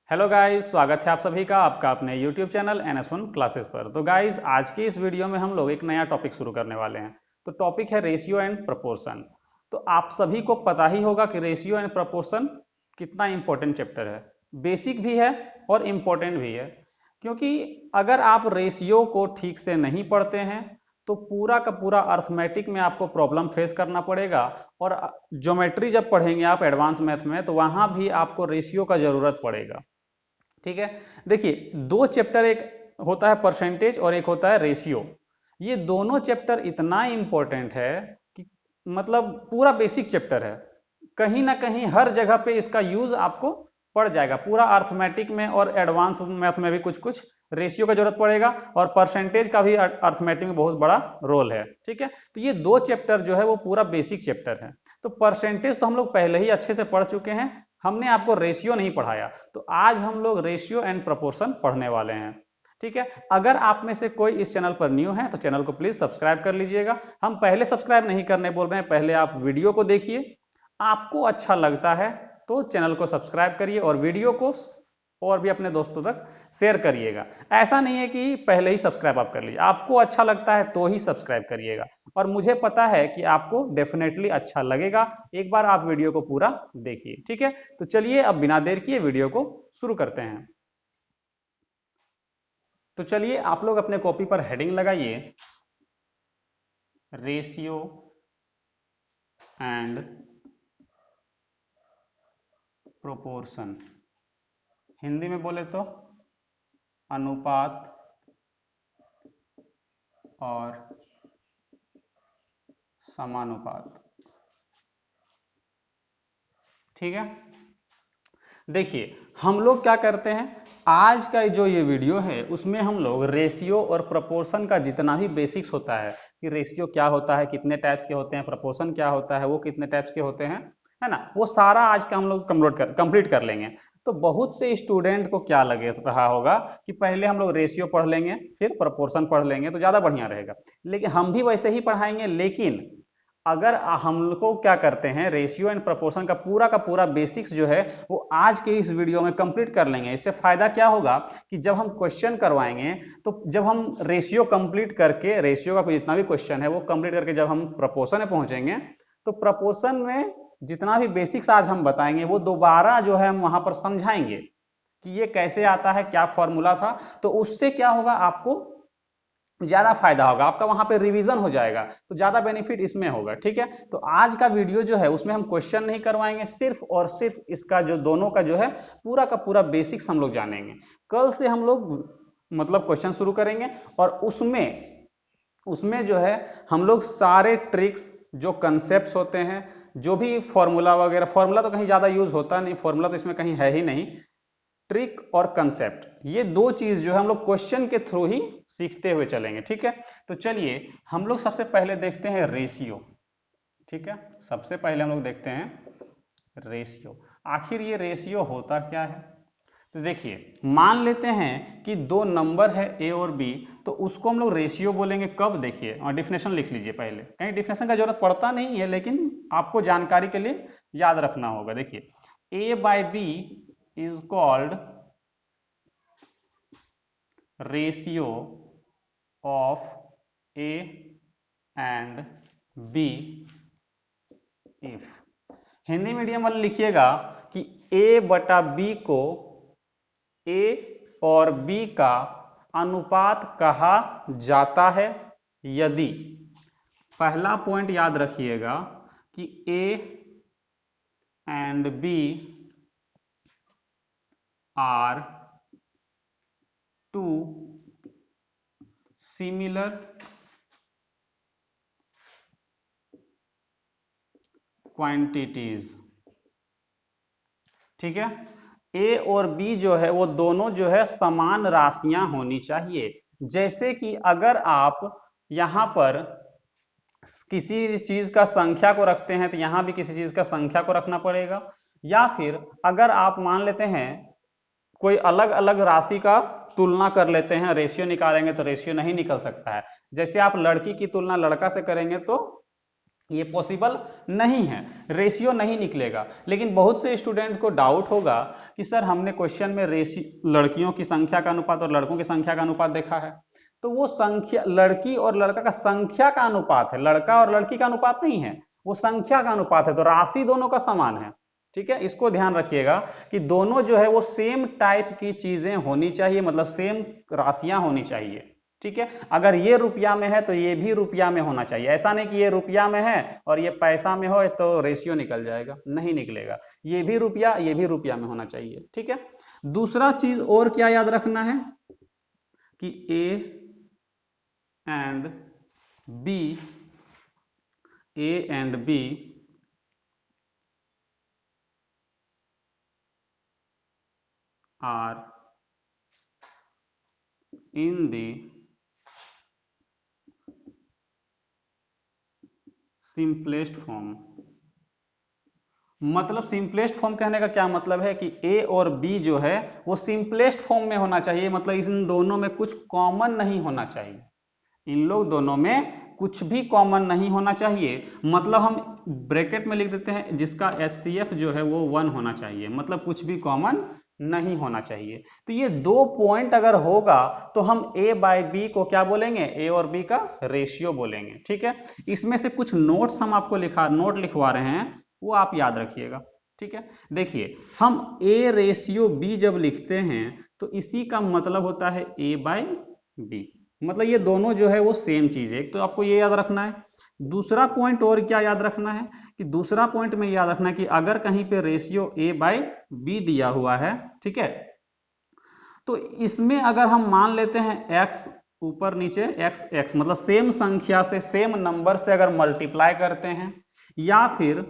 Hello guys, स्वागत है आप सभी का आपका अपने यूट्यूब चैनल NS1 क्लासेस पर। तो गाइस, आज के इस वीडियो में हम लोग एक नया टॉपिक शुरू करने वाले हैं। तो टॉपिक है रेशियो एंड प्रपोर्शन। तो आप सभी को पता ही होगा कि रेशियो एंड प्रपोर्शन कितना इंपॉर्टेंट चैप्टर है। बेसिक भी है और इम्पोर्टेंट भी है, क्योंकि अगर आप रेशियो को ठीक से नहीं पढ़ते हैं तो पूरा का पूरा अर्थमेटिक में आपको प्रॉब्लम फेस करना पड़ेगा। और ज्योमेट्री जब पढ़ेंगे आप एडवांस मैथ में, तो वहां भी आपको रेशियो का जरूरत पड़ेगा। ठीक है। देखिए, दो चैप्टर, एक होता है परसेंटेज और एक होता है रेशियो। ये दोनों चैप्टर इतना इंपॉर्टेंट है कि मतलब पूरा बेसिक चैप्टर है। कहीं ना कहीं हर जगह पे इसका यूज आपको पड़ जाएगा। पूरा अर्थमेटिक में और एडवांस मैथ में भी कुछ कुछ रेशियो का जरूरत पड़ेगा, और परसेंटेज का भी अर्थमेटिक में बहुत बड़ा रोल है। ठीक है। तो ये दो चैप्टर जो है वो पूरा बेसिक चैप्टर है। तो परसेंटेज तो हम लोग पहले ही अच्छे से पढ़ चुके हैं, हमने आपको रेशियो नहीं पढ़ाया। तो आज हम लोग रेशियो एंड प्रोपोर्शन पढ़ने वाले हैं। ठीक है। अगर आप में से कोई इस चैनल पर न्यू है तो चैनल को प्लीज सब्सक्राइब कर लीजिएगा। हम पहले सब्सक्राइब नहीं करने बोल रहे हैं, पहले आप वीडियो को देखिए। आपको अच्छा लगता है तो चैनल को सब्सक्राइब करिए और वीडियो को और भी अपने दोस्तों तक शेयर करिएगा। ऐसा नहीं है कि पहले ही सब्सक्राइब आप कर लीजिए, आपको अच्छा लगता है तो ही सब्सक्राइब करिएगा। और मुझे पता है कि आपको डेफिनेटली अच्छा लगेगा। एक बार आप वीडियो को पूरा देखिए। ठीक है। तो चलिए अब बिना देर किए वीडियो को शुरू करते हैं। तो चलिए आप लोग अपने कॉपी पर हेडिंग लगाइए, रेशियो एंड प्रोपोर्शन। हिंदी में बोले तो अनुपात और समानुपात। ठीक है। देखिए, हम लोग क्या करते हैं, आज का जो ये वीडियो है उसमें हम लोग रेशियो और प्रोपोर्शन का जितना भी बेसिक्स होता है कि रेशियो क्या होता है, कितने टाइप्स के होते हैं, प्रोपोर्शन क्या होता है, वो कितने टाइप्स के होते हैं, है ना, वो सारा आज का हम लोग कंप्लीट कर लेंगे। तो बहुत से स्टूडेंट को क्या लगे रहा होगा कि पहले हम लोग रेशियो पढ़ लेंगे फिर प्रोपोर्शन पढ़ लेंगे तो ज़्यादा बढ़िया रहेगा। लेकिन हम भी वैसे ही पढ़ाएंगे, लेकिन अगर हम लोग को क्या करते हैं, रेशियो एंड प्रोपोर्शन का पूरा बेसिक्स जो है वो आज के इस वीडियो में कंप्लीट कर लेंगे। इससे फायदा क्या होगा कि जब हम क्वेश्चन करवाएंगे तो जब हम रेशियो कंप्लीट करके, रेशियो का जितना भी क्वेश्चन है वो कंप्लीट करके जब हम प्रोपोर्शन में पहुंचेंगे तो प्रोपोर्शन में जितना भी बेसिक्स आज हम बताएंगे वो दोबारा जो है हम वहां पर समझाएंगे कि ये कैसे आता है, क्या फॉर्मूला था। तो उससे क्या होगा, आपको ज्यादा फायदा होगा, आपका वहां पे रिवीजन हो जाएगा, तो ज्यादा बेनिफिट इसमें होगा। ठीक है। तो आज का वीडियो जो है उसमें हम क्वेश्चन नहीं करवाएंगे, सिर्फ और सिर्फ इसका जो दोनों का जो है पूरा का पूरा बेसिक्स हम लोग जानेंगे। कल से हम लोग मतलब क्वेश्चन शुरू करेंगे, और उसमें उसमें जो है हम लोग सारे ट्रिक्स, जो कंसेप्ट होते हैं, जो भी फॉर्मूला वगैरह, फॉर्मूला तो कहीं ज्यादा यूज होता नहीं, फॉर्मूला तो इसमें कहीं है ही नहीं, ट्रिक और कंसेप्ट, ये दो चीज जो है हम लोग क्वेश्चन के थ्रू ही सीखते हुए चलेंगे। ठीक है। तो चलिए हम लोग सबसे पहले देखते हैं रेशियो। ठीक है। सबसे पहले हम लोग देखते हैं रेशियो। आखिर ये रेशियो होता क्या है। तो देखिए, मान लेते हैं कि दो नंबर है ए और बी, तो उसको हम लोग रेशियो बोलेंगे कब। देखिए, और डिफिनेशन लिख लीजिए पहले, कहीं डिफिनेशन का जरूरत पड़ता नहीं है लेकिन आपको जानकारी के लिए याद रखना होगा। देखिए, A by B is called ratio of A and B if। Hindi medium वाले लिखिएगा कि A बटा B को A और B का अनुपात कहा जाता है यदि, पहला पॉइंट याद रखिएगा कि A and B are two similar quantities. ठीक है। ए और बी जो है वो दोनों जो है समान राशियां होनी चाहिए। जैसे कि अगर आप यहां पर किसी चीज का संख्या को रखते हैं तो यहां भी किसी चीज का संख्या को रखना पड़ेगा, या फिर अगर आप मान लेते हैं कोई अलग अलग राशि का तुलना कर लेते हैं, रेशियो निकालेंगे तो रेशियो नहीं निकल सकता है। जैसे आप लड़की की तुलना लड़का से करेंगे तो ये पॉसिबल नहीं है, रेशियो नहीं निकलेगा। लेकिन बहुत से स्टूडेंट को डाउट होगा कि सर हमने क्वेश्चन में लड़कियों की संख्या का अनुपात और लड़कों की संख्या का अनुपात देखा है, तो वो संख्या लड़की और लड़का का संख्या का अनुपात है, लड़का और लड़की का अनुपात नहीं है, वो संख्या का अनुपात है, तो राशि दोनों का समान है। ठीक है, इसको ध्यान रखिएगा कि दोनों जो है वो सेम टाइप की चीजें होनी चाहिए, मतलब सेम राशियां होनी चाहिए। ठीक है, अगर ये रुपया में है तो ये भी रुपया में होना चाहिए, ऐसा नहीं कि ये रुपया में है और ये पैसा में हो तो रेशियो निकल जाएगा, नहीं निकलेगा, ये भी रुपया में होना चाहिए। ठीक है, दूसरा चीज और क्या याद रखना है कि A and B are in the simplest form. मतलब सिंपलेस्ट फॉर्म कहने का क्या मतलब है कि ए और बी जो है वो सिंपलेस्ट फॉर्म में होना चाहिए, मतलब इन दोनों में कुछ कॉमन नहीं होना चाहिए, इन लोग दोनों में कुछ भी कॉमन नहीं होना चाहिए। मतलब हम ब्रैकेट में लिख देते हैं जिसका एचसीएफ जो है वो 1 होना चाहिए, मतलब कुछ भी कॉमन नहीं होना चाहिए। तो ये 2 पॉइंट अगर होगा तो हम ए बाय बी को क्या बोलेंगे, ए और बी का रेशियो बोलेंगे। ठीक है, इसमें से कुछ नोट्स हम आपको नोट लिखवा रहे हैं, वो आप याद रखिएगा। ठीक है, देखिए हम ए रेशियो बी जब लिखते हैं तो इसी का मतलब होता है ए बाय बी, मतलब ये दोनों जो है वो सेम चीज है, तो आपको ये याद रखना है। दूसरा पॉइंट और क्या याद रखना है कि दूसरा पॉइंट में याद रखना है कि अगर कहीं पे रेशियो ए बाय बी दिया हुआ है, ठीक है, तो इसमें अगर हम मान लेते हैं x ऊपर नीचे x मतलब सेम संख्या से सेम नंबर से अगर मल्टीप्लाई करते हैं या फिर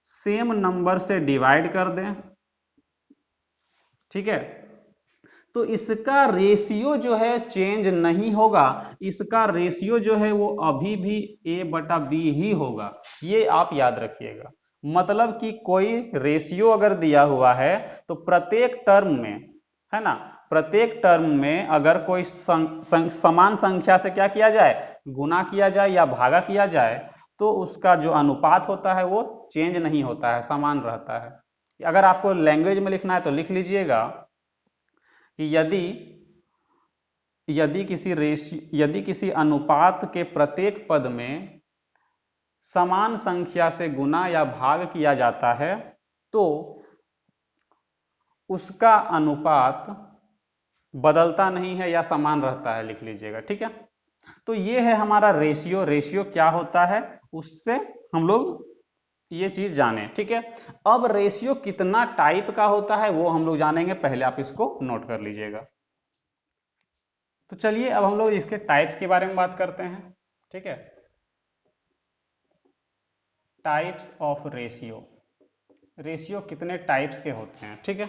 सेम नंबर से डिवाइड कर दें, ठीक है, तो इसका रेशियो जो है चेंज नहीं होगा, इसका रेशियो जो है वो अभी भी a बटा बी ही होगा, ये आप याद रखिएगा। मतलब कि कोई रेशियो अगर दिया हुआ है तो प्रत्येक टर्म में, है ना, प्रत्येक टर्म में अगर कोई समान संख्या से क्या किया जाए, गुना किया जाए या भागा किया जाए, तो उसका जो अनुपात होता है वो चेंज नहीं होता है, समान रहता है। अगर आपको लैंग्वेज में लिखना है तो लिख लीजिएगा कि यदि किसी अनुपात के प्रत्येक पद में समान संख्या से गुना या भाग किया जाता है तो उसका अनुपात बदलता नहीं है या समान रहता है, लिख लीजिएगा। ठीक है, तो ये है हमारा रेशियो। रेशियो क्या होता है उससे हम लोग ये चीज जाने। ठीक है, अब रेशियो कितना टाइप का होता है वो हम लोग जानेंगे, पहले आप इसको नोट कर लीजिएगा। तो चलिए अब हम लोग इसके टाइप्स के बारे में बात करते हैं। ठीक है, टाइप्स ऑफ रेशियो, रेशियो कितने टाइप्स के होते हैं। ठीक है,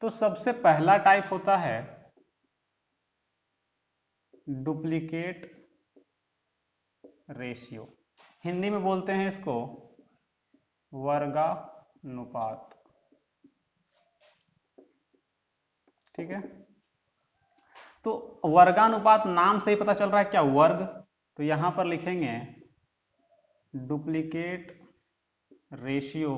तो सबसे पहला टाइप होता है डुप्लीकेट रेशियो, हिंदी में बोलते हैं इसको वर्गानुपात। ठीक है, तो वर्गानुपात नाम से ही पता चल रहा है क्या, वर्ग, तो यहां पर लिखेंगे duplicate ratio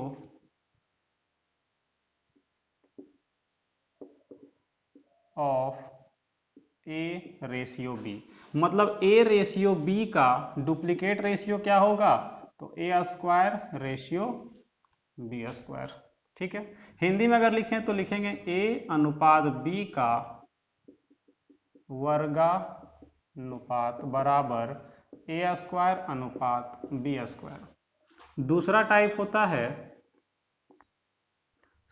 of A ratio B, मतलब ए रेशियो बी का डुप्लीकेट रेशियो क्या होगा, तो A square ratio B square. ठीक है, हिंदी में अगर लिखें तो लिखेंगे ए अनुपात बी का वर्गानुपात बराबर ए स्क्वायर अनुपात बी स्क्वायर। दूसरा टाइप होता है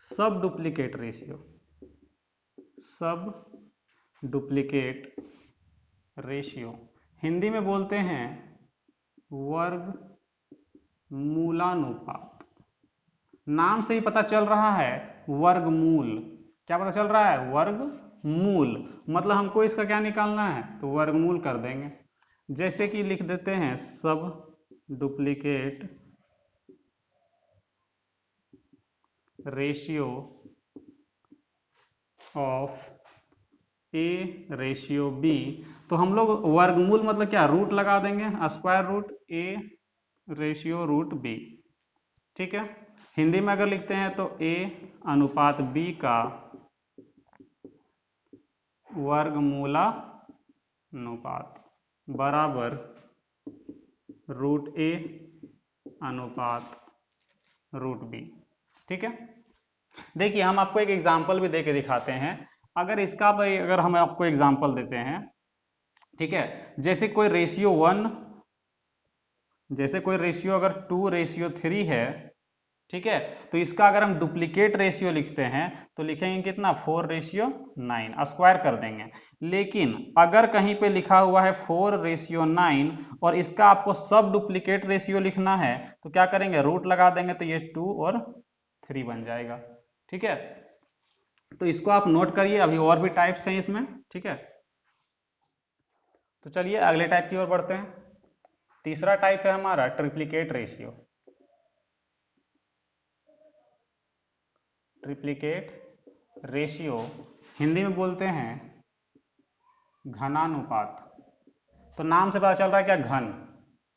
सब डुप्लीकेट रेशियो, सब डुप्लीकेट रेशियो, हिंदी में बोलते हैं वर्ग मूलानुपात। नाम से ही पता चल रहा है वर्गमूल, क्या पता चल रहा है, वर्गमूल, मतलब हमको इसका क्या निकालना है, तो वर्गमूल कर देंगे। जैसे कि लिख देते हैं sub duplicate ratio of A ratio B, तो हम लोग वर्गमूल मतलब क्या, रूट लगा देंगे, square root A ratio root B. ठीक है, हिंदी में अगर लिखते हैं तो ए अनुपात बी का वर्गमूलानुपात बराबर रूट ए अनुपात रूट बी। ठीक है, देखिए हम आपको एक एग्जाम्पल भी दे के दिखाते हैं। अगर इसका भाई अगर हम आपको एग्जाम्पल देते हैं, ठीक है, जैसे कोई रेशियो 1, जैसे कोई रेशियो अगर 2:3 है, ठीक है, तो इसका अगर हम डुप्लीकेट रेशियो लिखते हैं तो लिखेंगे कितना, 4:9, स्क्वायर कर देंगे। लेकिन अगर कहीं पे लिखा हुआ है 4:9 और इसका आपको सब डुप्लीकेट रेशियो लिखना है तो क्या करेंगे, रूट लगा देंगे, तो ये 2 और 3 बन जाएगा। ठीक है, तो इसको आप नोट करिए, अभी और भी टाइप्स हैं इसमें। ठीक है, तो चलिए अगले टाइप की ओर बढ़ते हैं। तीसरा टाइप है हमारा triplicate ratio. Triplicate ratio Hindi में बोलते हैं घनानुपात। तो नाम से पता चल रहा है क्या, घन,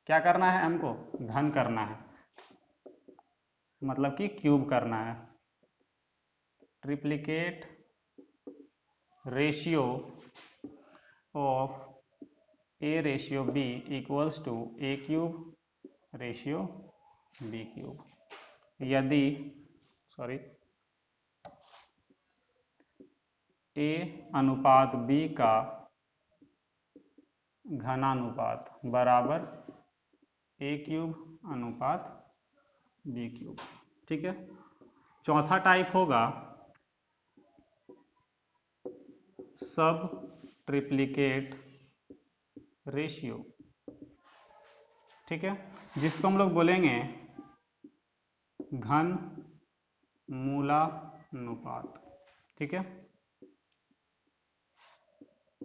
क्या करना है हमको, घन करना है, मतलब कि क्यूब करना है। Triplicate ratio of A ratio B equals to A cube ratio B cube. यदि ए अनुपात बी का घनानुपात बराबर ए क्यूब अनुपात बी क्यूब। ठीक है, चौथा टाइप होगा सब ट्रिप्लीकेट रेशियो। ठीक है, जिसको हम लोग बोलेंगे घन मूलानुपात। ठीक है,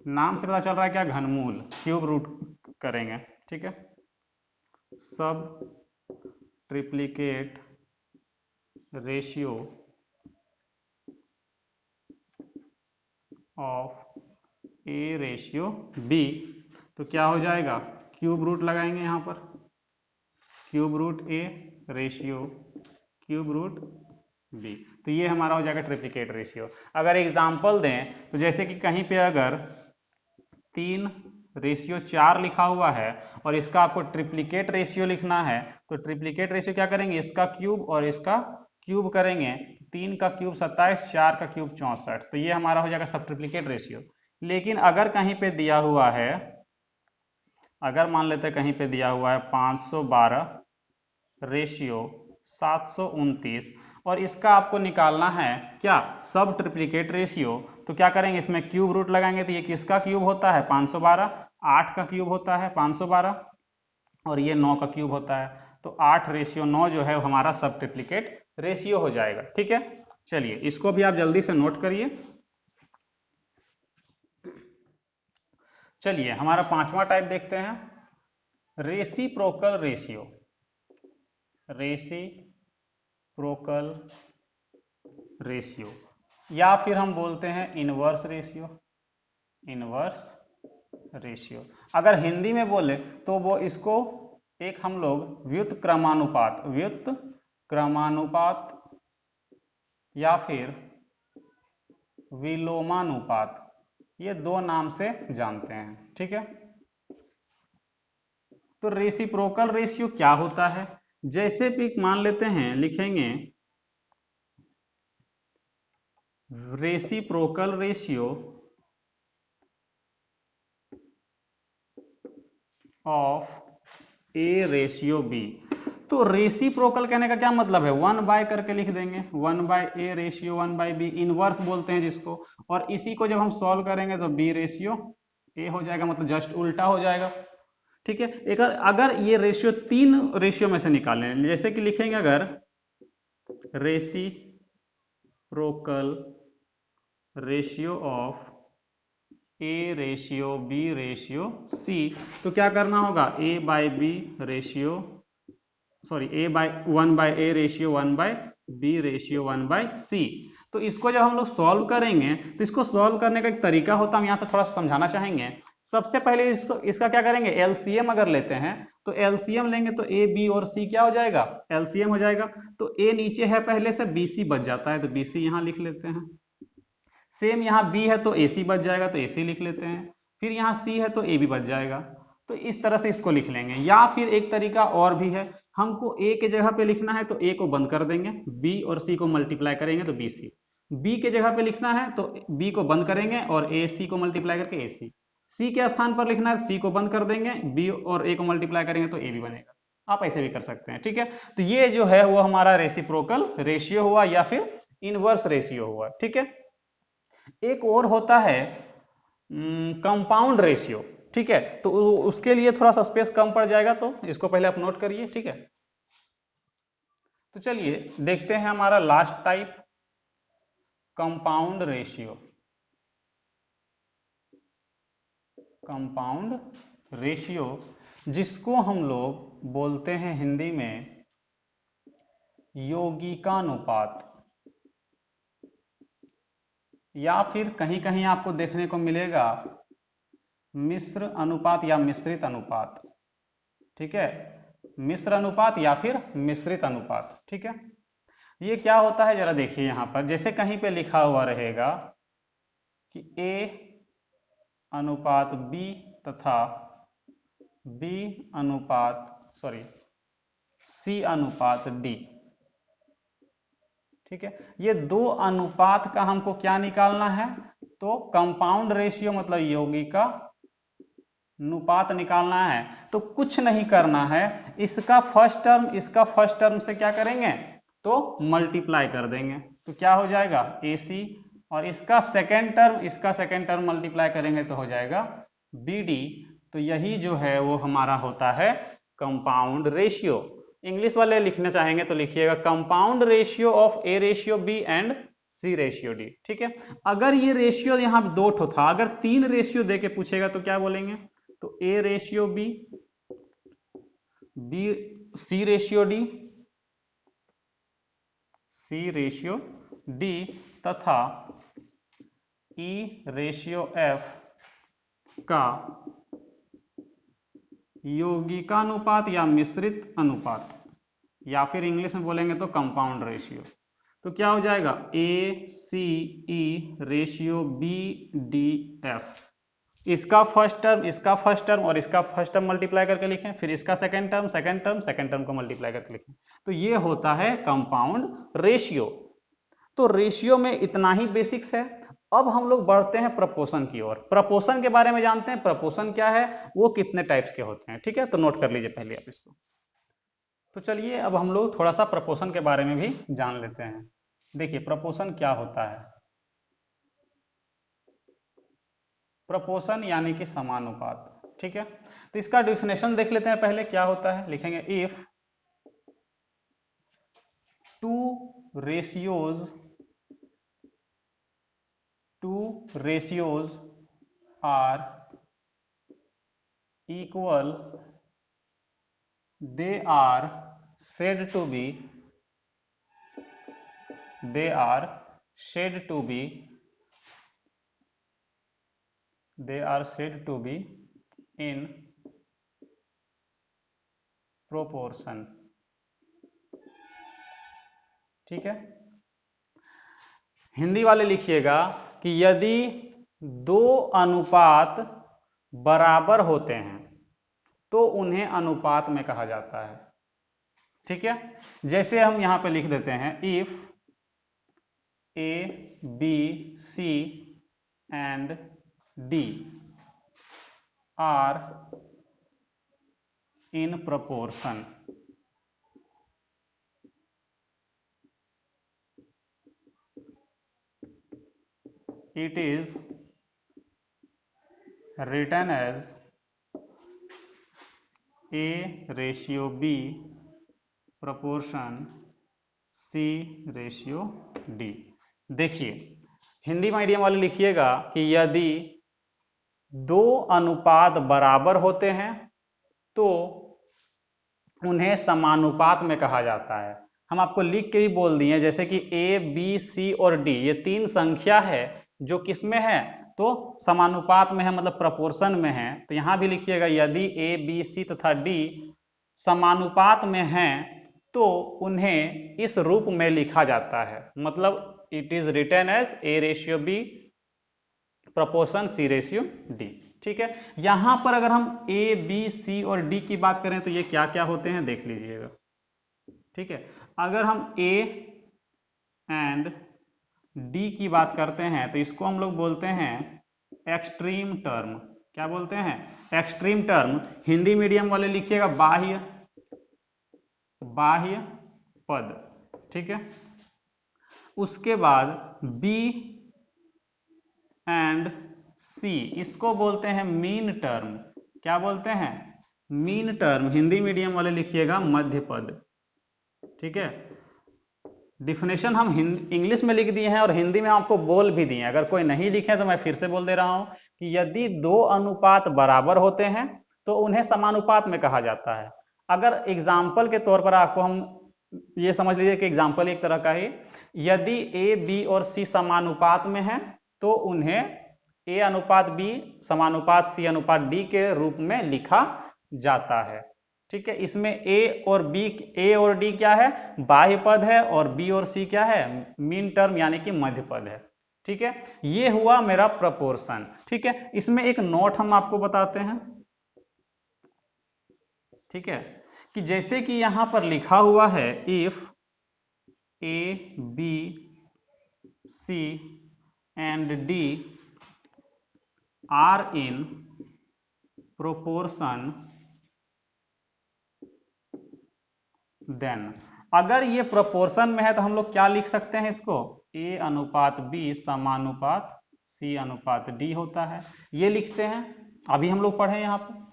नाम से पता चल रहा है क्या, घनमूल, क्यूब रूट करेंगे। ठीक है, sub triplicate ratio of A ratio B, तो क्या हो जाएगा, क्यूब रूट लगाएंगे यहाँ पर, cube root A ratio cube root B, तो ये हमारा हो जाएगा ट्रिप्लीकेट रेशियो। अगर एग्जाम्पल दें तो जैसे कि कहीं पे अगर 3:4 लिखा हुआ है और इसका आपको ट्रिप्लीकेट रेशियो लिखना है, तो ट्रिप्लीकेट रेशियो क्या करेंगे, इसका क्यूब और इसका क्यूब करेंगे, 3 का क्यूब 27, 4 का क्यूब 64, तो ये हमारा हो जाएगा सब ट्रिप्लीकेट रेशियो। लेकिन अगर कहीं पे दिया हुआ है, अगर मान लेते हैं कहीं पे दिया हुआ है 512 रेशियो 729 और इसका आपको निकालना है क्या, सब ट्रिप्लीकेट रेशियो, तो क्या करेंगे, इसमें क्यूब रूट लगाएंगे, तो ये किसका क्यूब होता है, 512, 8 का क्यूब होता है 512 और ये 9 का क्यूब होता है, तो 8:9 जो है हमारा सब ट्रिप्लीकेट रेशियो हो जाएगा। ठीक है, चलिए इसको भी आप जल्दी से नोट करिए। चलिए हमारा पांचवा टाइप देखते हैं, रेसिप्रोकल रेशियो। रेसिप्रोकल रेशियो या फिर हम बोलते हैं इनवर्स रेशियो। इनवर्स रेशियो अगर हिंदी में बोले तो वो इसको एक हम लोग व्युत्क्रमानुपात या फिर विलोमानुपात, ये दो नाम से जानते हैं। ठीक है, तो रेसिप्रोकल रेशियो क्या होता है, जैसे भी मान लेते हैं, लिखेंगे reciprocal ratio of A ratio B. तो रेसिप्रोकल कहने का क्या मतलब है, 1/, करके लिख देंगे, 1/a रेशियो 1/b, इनवर्स बोलते हैं जिसको, और इसी को जब हम सॉल्व करेंगे तो b रेशियो a हो जाएगा, मतलब जस्ट उल्टा हो जाएगा। ठीक है, एक अगर ये रेशियो 3 रेशियो में से निकालें, जैसे कि लिखेंगे अगर reciprocal ratio of A ratio B ratio C, तो क्या करना होगा, a/1/a ratio 1/b ratio 1/c, तो इसको जब हम लोग सॉल्व करेंगे तो इसको सॉल्व करने का एक तरीका होता है, हम यहाँ पे थोड़ा सा समझाना चाहेंगे। सबसे पहले इसका क्या करेंगे, एलसीएम अगर लेते हैं तो एलसीएम लेंगे तो ए बी और सी क्या हो जाएगा, एलसीएम हो जाएगा। तो ए नीचे है पहले से, बी सी बच जाता है तो बी सी यहाँ लिख लेते हैं। सेम यहाँ बी है तो ए सी बच जाएगा तो ए सी लिख लेते हैं। फिर यहाँ सी है तो ए बी बच जाएगा। तो इस तरह से इसको लिख लेंगे। या फिर एक तरीका और भी है, हमको ए के जगह पे लिखना है तो ए को बंद कर देंगे, बी और सी को मल्टीप्लाई करेंगे तो बी सी। बी के जगह पे लिखना है तो बी को बंद करेंगे और ए सी को मल्टीप्लाई करके ए सी। सी के स्थान पर लिखना है सी को बंद कर देंगे, बी और ए को मल्टीप्लाई करेंगे तो ए बी बनेगा। आप ऐसे भी कर सकते हैं, ठीक है। तो ये जो है वो हमारा रेसिप्रोकल रेशियो हुआ या फिर इनवर्स रेशियो हुआ, ठीक है। एक और होता है कंपाउंड रेशियो, ठीक है। तो उसके लिए थोड़ा सा स्पेस कम पड़ जाएगा, तो इसको पहले आप नोट करिए, ठीक है। तो चलिए देखते हैं हमारा last type, compound ratio. Compound ratio जिसको हम लोग बोलते हैं हिंदी में यौगिकानुपात, या फिर कहीं कहीं आपको देखने को मिलेगा मिश्र अनुपात या मिश्रित अनुपात, ठीक है। मिश्र अनुपात या फिर मिश्रित अनुपात, ठीक है। ये क्या होता है जरा देखिए यहां पर, जैसे कहीं पे लिखा हुआ रहेगा कि ए अनुपात बी तथा बी अनुपात सी अनुपात डी, ठीक है। ये दो अनुपात का हमको क्या निकालना है, तो कंपाउंड रेशियो मतलब यौगिका अनुपात निकालना है। तो कुछ नहीं करना है, इसका फर्स्ट टर्म इसका फर्स्ट टर्म से क्या करेंगे, तो मल्टीप्लाई कर देंगे, तो क्या हो जाएगा AC, और इसका सेकेंड टर्म मल्टीप्लाई करेंगे तो हो जाएगा BD। तो यही जो है वो हमारा होता है कंपाउंड रेशियो। इंग्लिश वाले लिखना चाहेंगे तो लिखिएगा compound ratio of A ratio B and C ratio D, ठीक है। अगर ये रेशियो यहाँ दो ठो था, अगर 3 रेशियो दे के पूछेगा तो क्या बोलेंगे, तो A ratio B, C ratio D, C ratio D तथा E रेशियो F का यौगिकानुपात या मिश्रित अनुपात, या फिर इंग्लिश में बोलेंगे तो कंपाउंड रेशियो। तो क्या हो जाएगा ACE रेशियो BDF। इसका फर्स्ट टर्म और इसका फर्स्ट टर्म मल्टीप्लाई करके लिखें, फिर इसका सेकंड टर्म को मल्टीप्लाई करके लिखें, तो ये होता है कंपाउंड रेशियो। तो रेशियो में इतना ही बेसिक्स है। अब हम लोग बढ़ते हैं प्रपोर्शन की ओर। प्रपोर्शन के बारे में जानते हैं, प्रपोर्शन क्या है, वो कितने टाइप्स के होते हैं, ठीक है। तो नोट कर लीजिए पहले आप इसको। तो चलिए अब हम लोग थोड़ा सा प्रपोर्शन के बारे में भी जान लेते हैं। देखिए प्रपोर्शन क्या होता है। प्रपोर्शन यानी कि समानुपात, ठीक है। तो इसका डेफिनेशन देख लेते हैं पहले क्या होता है। लिखेंगे if two ratios are equal, they are said to be in proportion, ठीक है। हिंदी वाले लिखिएगा कि यदि दो अनुपात बराबर होते हैं तो उन्हें अनुपात में कहा जाता है, ठीक है। जैसे हम यहां पे लिख देते हैं if A, B, C and D are in proportion, it is written as A ratio B proportion C ratio D। देखिए हिंदी मीडियम वाले लिखिएगा कि यदि दो अनुपात बराबर होते हैं तो उन्हें समानुपात में कहा जाता है। हम आपको लिख के भी बोल दिए, जैसे कि ए बी सी और डी ये तीन संख्या है जो किस में है, तो समानुपात में है, मतलब प्रपोर्शन में है। तो यहां भी लिखिएगा यदि ए बी सी तथा डी समानुपात में हैं तो उन्हें इस रूप में लिखा जाता है, मतलब it is written as A ratio B proportion C ratio D. ठीक है, यहां पर अगर हम ए बी सी और डी की बात करें तो ये क्या क्या होते हैं देख लीजिएगा। ठीक है, अगर हम ए एंड डी की बात करते हैं तो इसको हम लोग बोलते हैं एक्सट्रीम टर्म। क्या बोलते हैं? Extreme term. हिंदी मीडियम वाले लिखिएगा बाह्य बाह्य पद। ठीक है, उसके बाद बी एंड सी इसको बोलते हैं मीन टर्म। क्या बोलते हैं? Mean term. हिंदी मीडियम वाले लिखिएगा मध्य पद। ठीक है, डिफिनेशन हम इंग्लिश में लिख दिए हैं और हिंदी में आपको बोल भी दिए हैं, अगर कोई नहीं लिखे तो मैं फिर से बोल दे रहा हूं कि यदि दो अनुपात बराबर होते हैं तो उन्हें समानुपात में कहा जाता है। अगर एग्जाम्पल के तौर पर आपको हम ये समझ लीजिए कि एग्जाम्पल एक तरह का है, यदि ए बी और सी समानुपात में है तो उन्हें ए अनुपात बी समानुपात सी अनुपात डी के रूप में लिखा जाता है। ठीक है, इसमें ए और डी क्या है? बाह्य पद है, और बी और सी क्या है? मीन टर्म यानी कि मध्य पद है। ठीक है, ये हुआ मेरा प्रपोर्शन। ठीक है, इसमें एक नोट हम आपको बताते हैं। ठीक है, कि जैसे कि यहां पर लिखा हुआ है if A B C and D are in proportion then, अगर ये प्रोपोर्शन में है तो हम लोग क्या लिख सकते हैं इसको? ए अनुपात बी समानुपात सी अनुपात डी होता है, ये लिखते हैं। अभी हम लोग पढ़े यहां पर।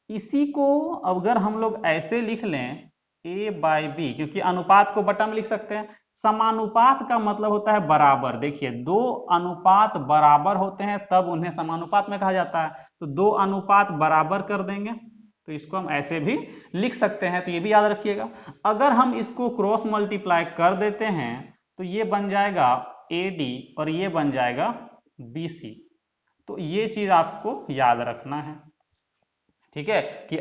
इसी को अगर हम लोग ऐसे लिख लें ए बाई बी, क्योंकि अनुपात को बटा में लिख सकते हैं। समानुपात का मतलब होता है बराबर। देखिए, दो अनुपात बराबर होते हैं तब उन्हें समानुपात में कहा जाता है। तो दो अनुपात बराबर कर देंगे तो इसको हम ऐसे भी लिख सकते हैं, तो ये भी याद रखिएगा। अगर हम इसको क्रॉस मल्टीप्लाई कर देते हैं तो ये बन जाएगा AD और ये बन जाएगा BC। तो ये चीज आपको याद रखना है। ठीक है, कि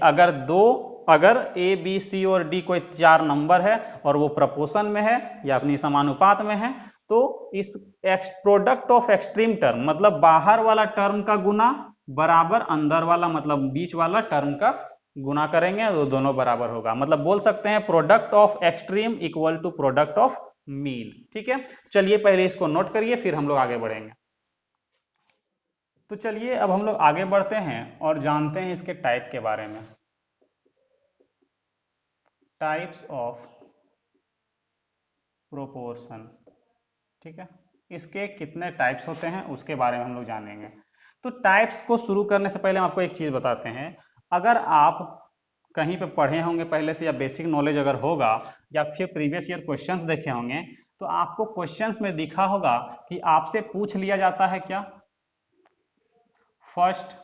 अगर A B C और D कोई चार नंबर है और वो प्रपोर्शन में है या अपनी समानुपात में है तो इस प्रोडक्ट ऑफ एक्सट्रीम टर्म मतलब बाहर वाला टर्म का गुना बराबर अंदर वाला मतलब बीच वाला टर्म का गुना करेंगे तो दोनों बराबर होगा। मतलब बोल सकते हैं product of extreme equal to product of mean. ठीक है, चलिए पहले इसको नोट करिए फिर हम लोग आगे बढ़ेंगे। तो चलिए अब हम लोग आगे बढ़ते हैं और जानते हैं इसके टाइप के बारे में। Types of proportion. ठीक है, इसके कितने टाइप्स होते हैं उसके बारे में हम लोग जानेंगे। तो टाइप्स को शुरू करने से पहले हम आपको एक चीज बताते हैं। अगर आप कहीं पे पढ़े होंगे पहले से या बेसिक नॉलेज अगर होगा या फिर प्रीवियस ईयर क्वेश्चंस देखे होंगे तो आपको क्वेश्चंस में दिखा होगा कि आपसे पूछ लिया जाता है क्या? फर्स्ट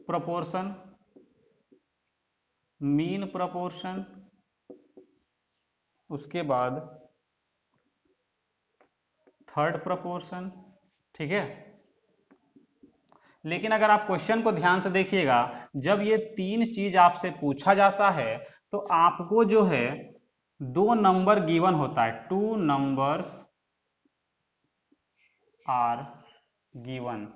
प्रोपोर्शन, मीन प्रोपोर्शन, उसके बाद थर्ड प्रोपोर्शन। ठीक है, लेकिन अगर आप क्वेश्चन को ध्यान से देखिएगा, जब ये तीन चीज आपसे पूछा जाता है तो आपको जो है दो नंबर गिवन होता है। Two numbers are given.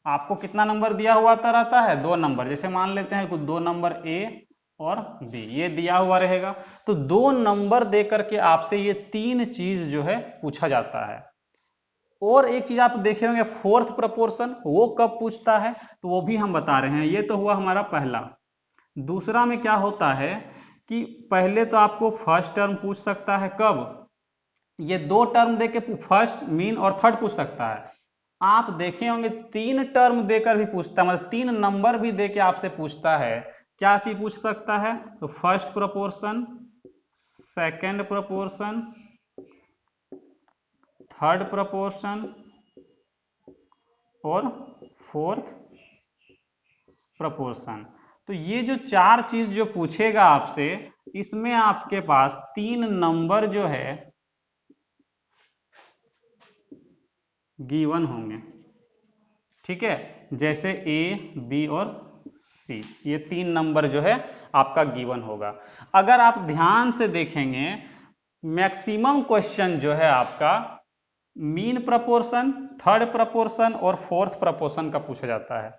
आपको कितना नंबर दिया हुआ रहता है? दो नंबर। जैसे मान लेते हैं कुछ दो नंबर ए और बी ये दिया हुआ रहेगा, तो दो नंबर दे करके आपसे ये तीन चीज जो है पूछा जाता है। और एक चीज आप देखे होंगे फोर्थ प्रोपोर्शन, वो कब पूछता है तो वो भी हम बता रहे हैं। ये तो हुआ हमारा पहला। दूसरा में क्या होता है कि पहले तो आपको फर्स्ट टर्म पूछ सकता है। कब? ये दो टर्म देके फर्स्ट मीन और थर्ड पूछ सकता है। आप देखे होंगे तीन टर्म देकर भी पूछता है, मतलब तीन नंबर भी देके आपसे पूछता है। क्या चीज पूछ सकता है? तो first proportion, second proportion, third proportion और फोर्थ प्रोपोर्शन। तो ये जो 4 चीज जो पूछेगा आपसे, इसमें आपके पास 3 नंबर जो है गिवन होंगे, ठीक है। जैसे ए, बी और सी, ये 3 नंबर जो है आपका गिवन होगा। अगर आप ध्यान से देखेंगे, मैक्सिमम क्वेश्चन जो है आपका मीन प्रपोर्शन, थर्ड प्रपोर्शन और फोर्थ प्रपोर्शन का पूछा जाता है,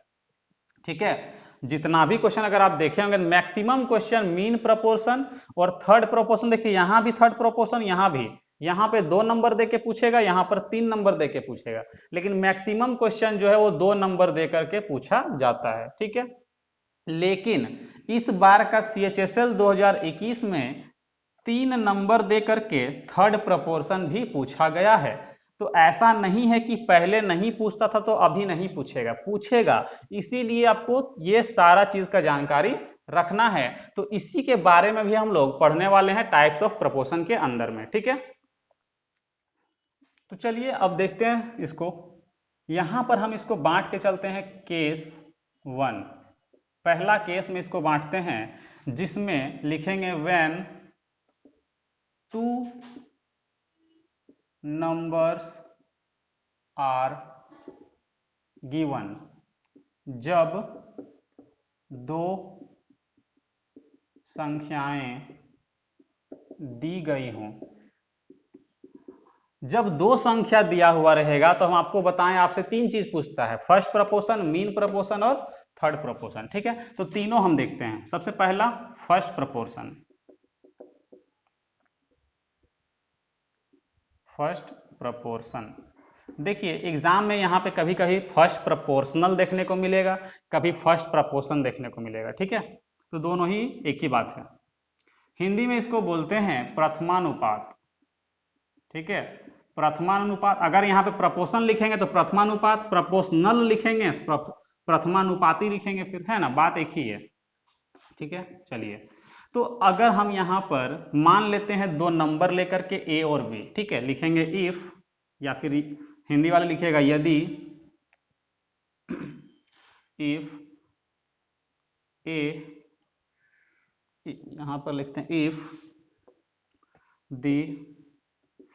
ठीक है। जितना भी क्वेश्चन अगर आप देखे होंगे, मैक्सिमम क्वेश्चन मीन प्रपोर्शन और थर्ड प्रपोर्शन। देखिए यहां भी थर्ड प्रपोर्शन, यहां भी, यहां पे 2 नंबर देके पूछेगा, यहां पर 3 नंबर देके पूछेगा, लेकिन मैक्सिमम क्वेश्चन जो है वो 2 नंबर दे करके पूछा जाता है, ठीक है। लेकिन इस बार का CHSL 2021 में 3 नंबर दे करके थर्ड प्रपोर्शन भी पूछा गया है। तो ऐसा नहीं है कि पहले नहीं पूछता था तो अभी नहीं पूछेगा, पूछेगा। इसीलिए आपको ये सारा चीज का जानकारी रखना है। तो इसी के बारे में भी हम लोग पढ़ने वाले हैं टाइप्स ऑफ प्रपोर्शन के अंदर में, ठीक है। तो चलिए अब देखते हैं इसको। यहां पर हम इसको बांट के चलते हैं केस 1। पहला केस में इसको बांटते हैं, जिसमें लिखेंगे व्हेन 2 नंबर्स आर गिवन, जब 2 संख्याएं दी गई हों। जब 2 संख्या दिया हुआ रहेगा तो हम आपको बताएं, आपसे 3 चीज पूछता है, फर्स्ट प्रपोर्शन, मीन प्रपोर्शन और थर्ड प्रपोर्शन, ठीक है। तो तीनों हम देखते हैं। सबसे पहला फर्स्ट प्रपोर्शन। फर्स्ट प्रपोर्शन, देखिए एग्जाम में यहां पे कभी कभी फर्स्ट प्रपोर्शनल देखने को मिलेगा, कभी फर्स्ट प्रपोर्शन देखने को मिलेगा, ठीक है। तो दोनों ही एक ही बात है। हिंदी में इसको बोलते हैं प्रथमानुपात, ठीक है। प्रथमानुपात, अगर यहाँ पे प्रपोर्शन लिखेंगे तो प्रथमानुपात, प्रपोर्शनल लिखेंगे तो प्रथमानुपाती लिखेंगे, फिर है ना, बात एक ही है, ठीक है। चलिए, तो अगर हम यहाँ पर मान लेते हैं 2 नंबर लेकर के ए और बी, ठीक है, लिखेंगे इफ, या फिर हिंदी वाले लिखेगा यदि, इफ ए, यहां पर लिखते हैं if the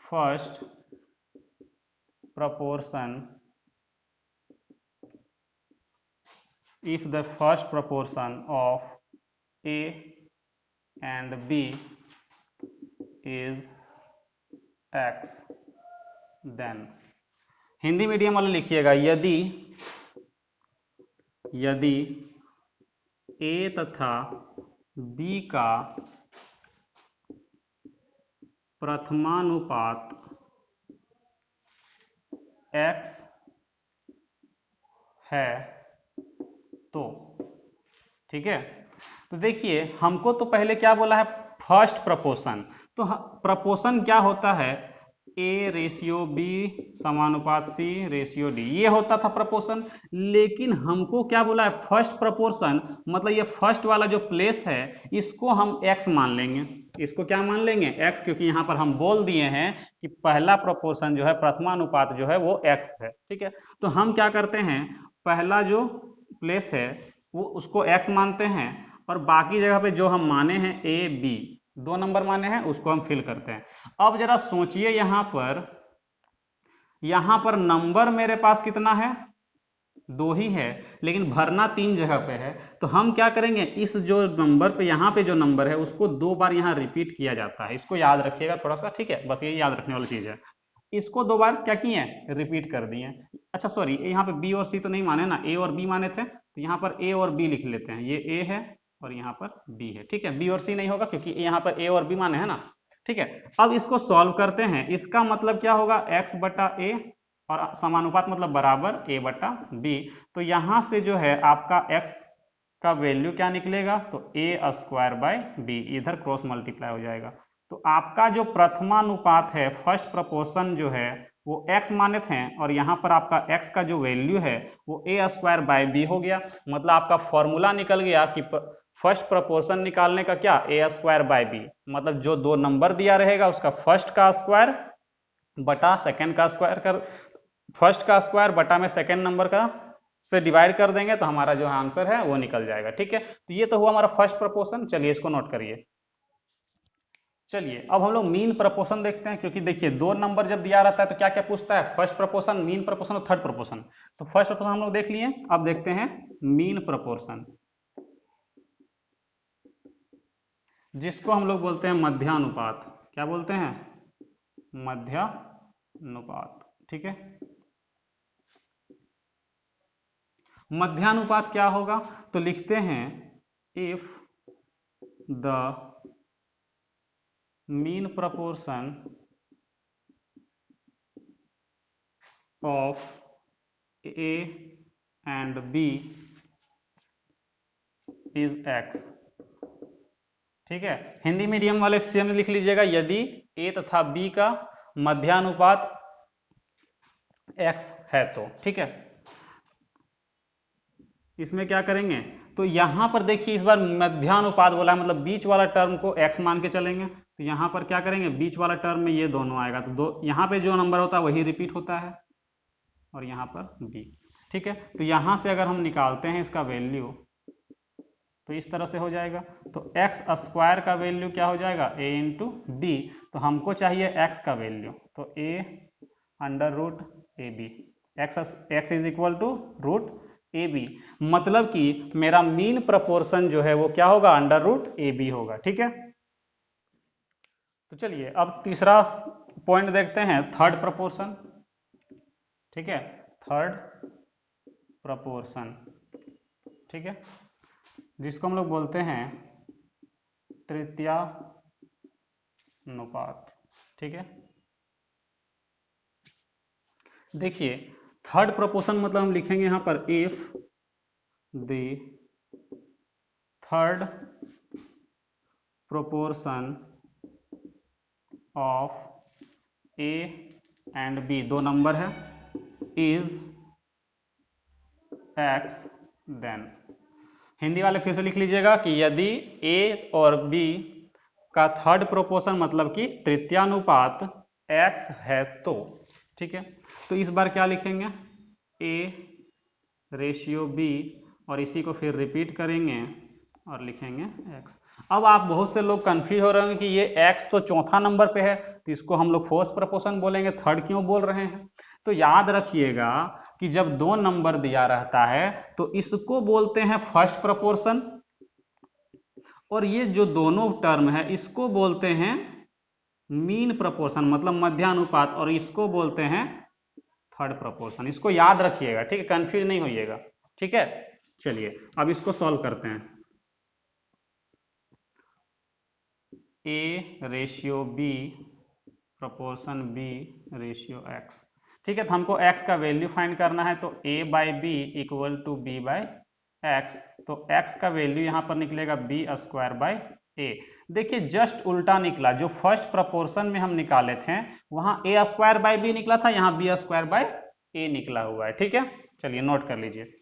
first proportion, if the first proportion of A and B is X, then, Hindi medium वाले लिखिएगा यदि A तथा B का प्रथमानुपात X है तो, ठीक है। तो देखिए हमको तो पहले क्या बोला है, फर्स्ट प्रपोर्शन। तो प्रपोर्शन क्या होता है, A ratio B समानुपात C ratio D, ये होता था प्रपोर्शन। लेकिन हमको क्या बोला है, फर्स्ट प्रपोर्शन, मतलब ये फर्स्ट वाला जो प्लेस है इसको हम X मान लेंगे। इसको क्या मान लेंगे, X, क्योंकि यहाँ पर हम बोल दिए हैं कि पहला प्रपोर्शन जो है, प्रथमानुपात जो है वो X है, ठीक है। तो हम क्या करते हैं, पहला जो प्लेस है वो उसको X मानते हैं, और बाकी जगह पे जो हम माने हैं A B, 2 नंबर माने हैं, उसको हम फिल करते हैं। अब जरा सोचिए, यहां पर नंबर मेरे पास कितना है, 2 ही है, लेकिन भरना 3 जगह पे है। तो हम क्या करेंगे, इस जो नंबर पे, यहाँ पे जो नंबर है उसको 2 बार यहाँ रिपीट किया जाता है, इसको याद रखिएगा थोड़ा सा, ठीक है। बस ये याद रखने वाली चीज है। इसको 2 बार क्या किए, रिपीट कर दिए। अच्छा सॉरी, यहाँ पे बी और सी तो नहीं माने ना, ए और बी माने थे, तो यहाँ पर ए और बी लिख लेते हैं। ये ए है और यहाँ पर बी है, ठीक है। बी और सी नहीं होगा क्योंकि यहाँ पर ए और बी माने है ना, ठीक है। अब इसको सॉल्व करते हैं। इसका मतलब क्या होगा, x बटा ए, और समानुपात मतलब बराबर a बटा b। तो यहां से जो है आपका x का वैल्यू क्या निकलेगा, तो a स्क्वायर बाय b, इधर क्रॉस मल्टीप्लाई हो जाएगा। तो आपका जो प्रथमानुपात है, फर्स्ट प्रपोर्शन जो है वो x माने थे, और यहाँ पर आपका x का जो वैल्यू है वो a स्क्वायर बाय b हो गया। मतलब आपका फॉर्मूला निकल गया कि फर्स्ट प्रपोर्शन निकालने का क्या, a स्क्वायर बाय b, मतलब जो 2 नंबर दिया रहेगा उसका फर्स्ट का स्क्वायर बटा सेकंड का स्क्वायर कर, फर्स्ट का स्क्वायर बटा में सेकंड नंबर का से डिवाइड कर देंगे तो हमारा जो आंसर है वो निकल जाएगा। ठीक है, तो ये तो हुआ हमारा फर्स्ट प्रपोर्शन। चलिए इसको नोट करिए। चलिए अब हम लोग मीन प्रपोर्शन देखते हैं, क्योंकि देखिए दो नंबर जब दिया रहता है तो क्या क्या पूछता है, फर्स्ट प्रपोर्शन, मीन प्रपोर्शन और थर्ड प्रपोर्शन। तो फर्स्ट प्रपोर्शन हम लोग देख लिए, अब देखते हैं मीन प्रपोर्शन, जिसको हम लोग बोलते हैं मध्यानुपात। क्या बोलते हैं, मध्यानुपात। ठीक है, मध्यानुपात क्या होगा, तो लिखते हैं if the mean proportion of A and B is X। ठीक है, हिंदी मीडियम वाले सेम लिख लीजिएगा, यदि A तथा B का मध्यानुपात X है तो। ठीक है, इसमें क्या करेंगे, तो यहां पर देखिए इस बार मध्यानुपात बोला है, मतलब बीच वाला टर्म को x मान के चलेंगे। तो यहां पर क्या करेंगे, बीच वाला टर्म में ये दोनों आएगा, तो दो यहां पे जो नंबर होता है वही रिपीट होता है, और यहाँ पर b। ठीक है, तो यहां से अगर हम निकालते हैं इसका वैल्यू तो इस तरह से हो जाएगा, तो एक्स स्क्वायर का वैल्यू क्या हो जाएगा, a इंटू बी। तो हमको चाहिए x का वैल्यू, तो a under root a b, x is equal to root a b, मतलब कि मेरा मीन प्रपोर्शन जो है वो क्या होगा, अंडर रूट ए बी होगा। ठीक है, तो चलिए अब तीसरा पॉइंट देखते हैं, थर्ड प्रपोर्शन। ठीक है, थर्ड प्रपोर्शन, ठीक है, जिसको हम लोग बोलते हैं तृतीयानुपात। ठीक है, देखिए थर्ड प्रपोर्शन मतलब हम लिखेंगे यहां पर if the third proportion of a and b, दो नंबर है, इज एक्स, देन हिंदी वाले फिर से लिख लीजिएगा कि यदि ए और बी का थर्ड प्रोपोर्शन मतलब कि तृतीयानुपात एक्स है तो। ठीक है, तो इस बार क्या लिखेंगे, ए रेशियो बी, और इसी को फिर रिपीट करेंगे और लिखेंगे x। अब आप बहुत से लोग कंफ्यूज हो रहे होंगे कि ये x तो चौथा नंबर पे है, तो इसको हम लोग फोर्थ प्रपोर्शन बोलेंगे, थर्ड क्यों बोल रहे हैं। तो याद रखिएगा कि जब दो नंबर दिया रहता है तो इसको बोलते हैं फर्स्ट प्रपोर्शन, और ये जो दोनों टर्म है इसको बोलते हैं मीन प्रपोर्शन मतलब मध्यानुपात, और इसको बोलते हैं थर्ड प्रपोर्शन। इसको याद रखिएगा, ठीक है, कंफ्यूज नहीं होइएगा। ठीक है, चलिए अब इसको सॉल्व करते हैं। A ratio b proportion b ratio x. ठीक है, तो हमको x का वैल्यू फाइंड करना है, तो a by B equal to b by x, तो x का वैल्यू यहां पर निकलेगा बी स्क्वायर बाई ए। देखिए जस्ट उल्टा निकला, जो फर्स्ट प्रपोर्शन में हम निकाले थे वहां a स्क्वायर बाई बी निकला था, यहां बी स्क्वायर बाई ए निकला हुआ है। ठीक है, चलिए नोट कर लीजिए।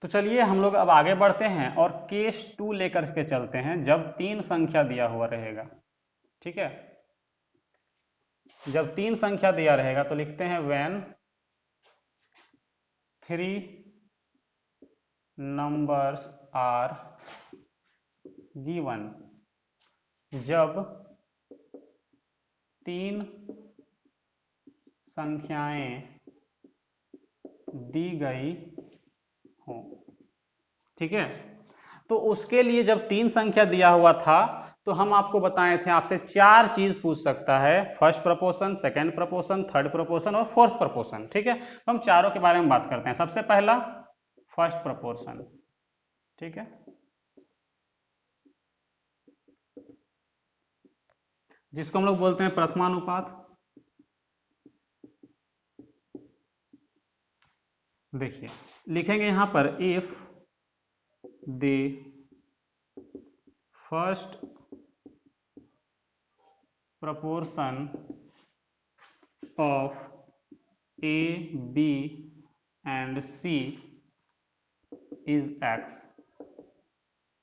तो चलिए हम लोग अब आगे बढ़ते हैं और केस 2 लेकर के चलते हैं, जब तीन संख्या दिया हुआ रहेगा। ठीक है, जब तीन संख्या दिया रहेगा तो लिखते हैं व्हेन 3 नंबर्स आर गिवन, जब तीन संख्याएं दी गई हो। ठीक है, तो उसके लिए जब तीन संख्या दिया हुआ था तो हम आपको बताए थे आपसे चार चीज पूछ सकता है, first proportion, second proportion, third proportion और फोर्थ प्रपोर्शन। ठीक है, तो हम चारों के बारे में बात करते हैं। सबसे पहला फर्स्ट प्रपोर्शन। ठीक है, जिसको हम लोग बोलते हैं प्रथमानुपात। देखिए लिखेंगे यहां पर if the first proportion of A, B and C is X,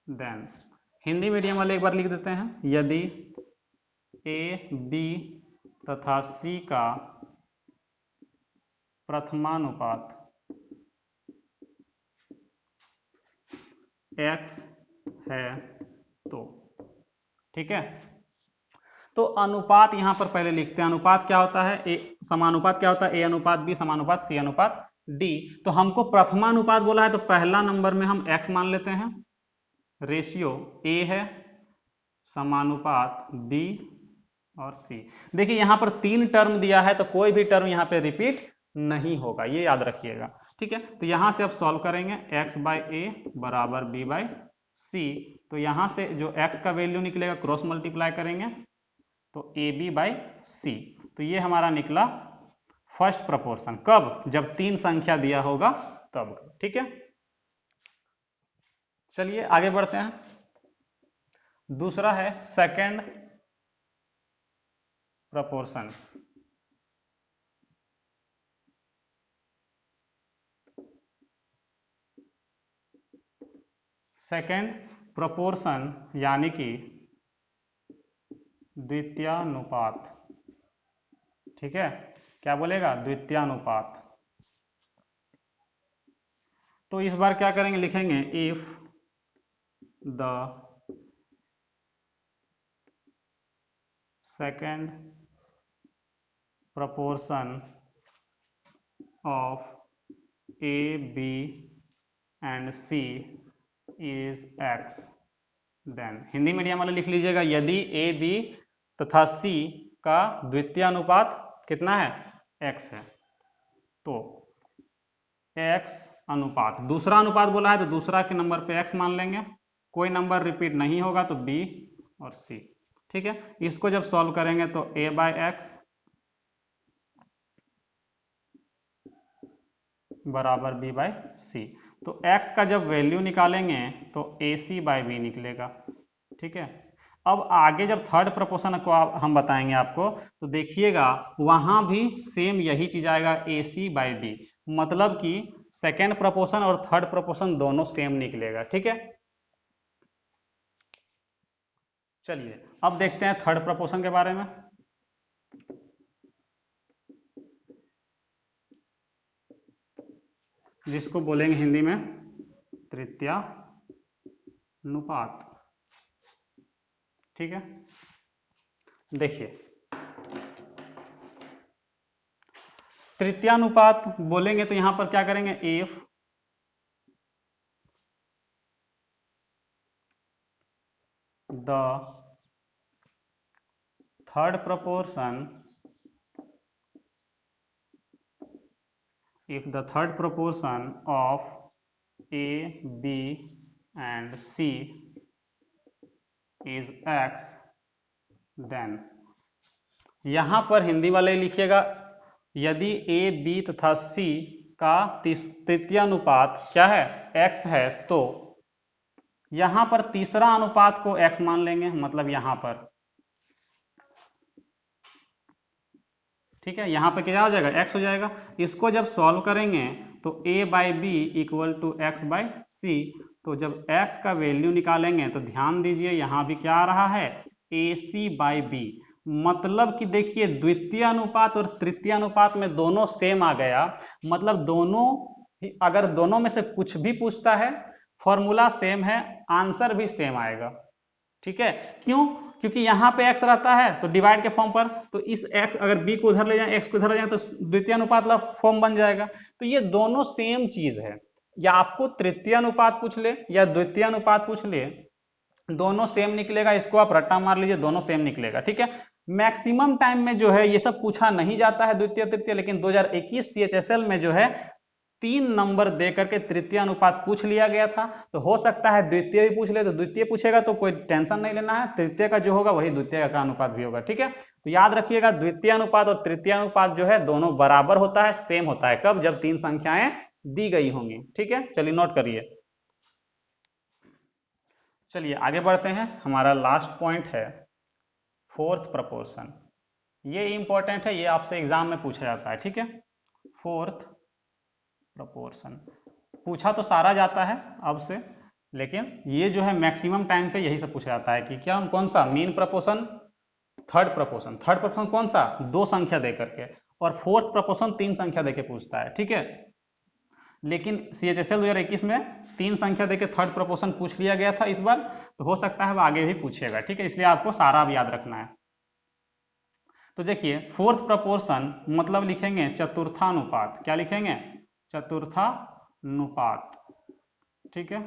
then Hindi medium वाले एक बार लिख देते हैं, यदि A, B तथा C का प्रथमानुपात x है तो, ठीक है। तो अनुपात यहां पर पहले लिखते हैं। अनुपात क्या होता है? ए समानुपात क्या होता है? ए अनुपात बी समानुपात सी अनुपात डी। तो हमको प्रथमानुपात बोला है तो पहला नंबर में हम x मान लेते हैं। रेशियो ए है समानुपात बी और सी। देखिए यहां पर 3 टर्म दिया है तो कोई भी टर्म यहां पे रिपीट नहीं होगा, ये याद रखिएगा, ठीक है। तो यहां से अब सॉल्व करेंगे x बाई ए बराबर b बाई सी। तो यहां से जो x का वैल्यू निकलेगा क्रॉस मल्टीप्लाई करेंगे तो ए बी बाई सी। तो ये हमारा निकला फर्स्ट प्रपोर्शन। कब? जब 3 संख्या दिया होगा तब, ठीक है। चलिए आगे बढ़ते हैं। दूसरा है सेकंड प्रपोर्शन। सेकंड प्रपोर्शन यानी कि द्वितीयानुपात, ठीक है। क्या बोलेगा? द्वितीयानुपात। तो इस बार क्या करेंगे? लिखेंगे if the second proportion of A, B and C is X, then Hindi medium वाले लिख लीजिएगा, यदि A, B तथा C का द्वितीय अनुपात कितना है? X है तो X अनुपात, दूसरा अनुपात बोला है तो दूसरा के नंबर पे X मान लेंगे, कोई नंबर रिपीट नहीं होगा तो B और C, ठीक है। इसको जब सॉल्व करेंगे तो A बाई एक्स बराबर बी बाई सी। तो x का जब वैल्यू निकालेंगे तो ए सी बाई बी निकलेगा, ठीक है। अब आगे जब थर्ड प्रपोर्शन को हम बताएंगे आपको तो देखिएगा वहां भी सेम यही चीज आएगा, ए सी बाई बी। मतलब कि सेकेंड प्रपोर्शन और थर्ड प्रपोर्शन दोनों सेम निकलेगा, ठीक है। चलिए अब देखते हैं थर्ड प्रपोर्शन के बारे में। जिसको बोलेंगे हिंदी में तृतीयानुपात, ठीक है। देखिए तृतीयानुपात बोलेंगे तो यहां पर क्या करेंगे? If the third proportion, if the third proportion of A, B and C is X, then यहां पर हिंदी वाले लिखिएगा यदि A, B तथा C का तृतीयानुपात क्या है? X है तो यहां पर तीसरा अनुपात को X मान लेंगे, मतलब यहां पर, ठीक है। यहां पर क्या हो जाएगा? X हो जाएगा। इसको जब सॉल्व करेंगे तो A by B equal to X by C. तो जब x का वैल्यू निकालेंगे तो ध्यान दीजिए यहां भी क्या आ रहा है? ए सी बाई बी। मतलब कि देखिए द्वितीय अनुपात और तृतीय अनुपात में दोनों सेम आ गया। मतलब दोनों, अगर दोनों में से कुछ भी पूछता है फॉर्मूला सेम है, आंसर भी सेम आएगा, ठीक है। क्यों? क्योंकि यहां पे x रहता है तो डिवाइड के फॉर्म पर, तो इस x अगर b को उधर ले जाए, x को उधर ले जाए तो द्वितीय अनुपात वाला फॉर्म बन जाएगा। तो ये दोनों सेम चीज है, या आपको तृतीय अनुपात पूछ ले या द्वितीय अनुपात पूछ ले, दोनों सेम निकलेगा। इसको आप रट्टा मार लीजिए, दोनों सेम निकलेगा, ठीक है। मैक्सिमम टाइम में जो है ये सब पूछा नहीं जाता है द्वितीय तृतीय, लेकिन 2021 CHSL में जो है 3 नंबर दे करके तृतीय अनुपात पूछ लिया गया था। तो हो सकता है द्वितीय भी पूछ ले, तो द्वितीय पूछेगा तो कोई टेंशन नहीं लेना है, तृतीय का जो होगा वही द्वितीय का अनुपात भी होगा, ठीक है। तो याद रखिएगा द्वितीय अनुपात और तृतीय अनुपात जो है दोनों बराबर होता है, सेम होता है। कब? जब 3 संख्याएं दी गई होंगी, ठीक है। चलिए नोट करिए। चलिए आगे बढ़ते हैं। हमारा लास्ट पॉइंट है फोर्थ प्रपोर्शन। ये इंपॉर्टेंट है, ये आपसे एग्जाम में पूछा जाता है, ठीक है। फोर्थ प्रपोर्शन पूछा तो सारा जाता है अब से, लेकिन ये जो है मैक्सिमम टाइम पे यही सब पूछा जाता है कि क्या, कौन सा? Mean proportion, third proportion. Third proportion कौन सा? 2 संख्या दे करके, और फोर्थ प्रपोर्शन 3 संख्या देके पूछता है, ठीक है। लेकिन CHSL 2021 में 3 संख्या देके थर्ड प्रोपोर्शन पूछ लिया गया था इस बार, तो हो सकता है वो आगे भी पूछेगा, ठीक है, इसलिए आपको सारा अब याद रखना है। तो देखिए फोर्थ प्रोपोर्शन मतलब लिखेंगे चतुर्थानुपात, क्या लिखेंगे, चतुर्थानुपात, ठीक है,